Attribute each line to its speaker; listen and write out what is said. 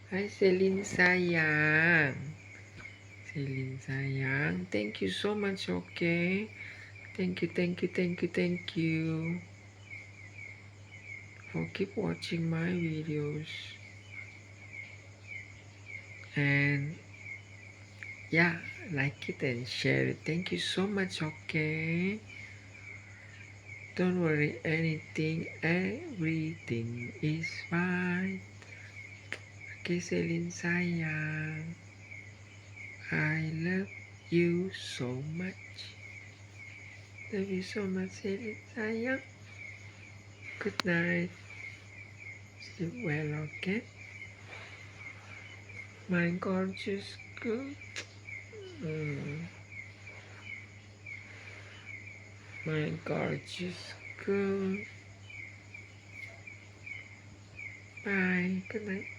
Speaker 1: Hi, Celine sayang. Celine sayang. Thank you so much, okay? Thank you, thank you, thank you, thank you. For keep watching my videos. And yeah, like it and share it. Thank you so much, okay? Don't worry, everything is fine. Okay, Celine sayang. I love you so much. Love you so much, Celine sayang. Good night. Sleep well, okay? My gorgeous girl. My gorgeous girl. Bye. Good night.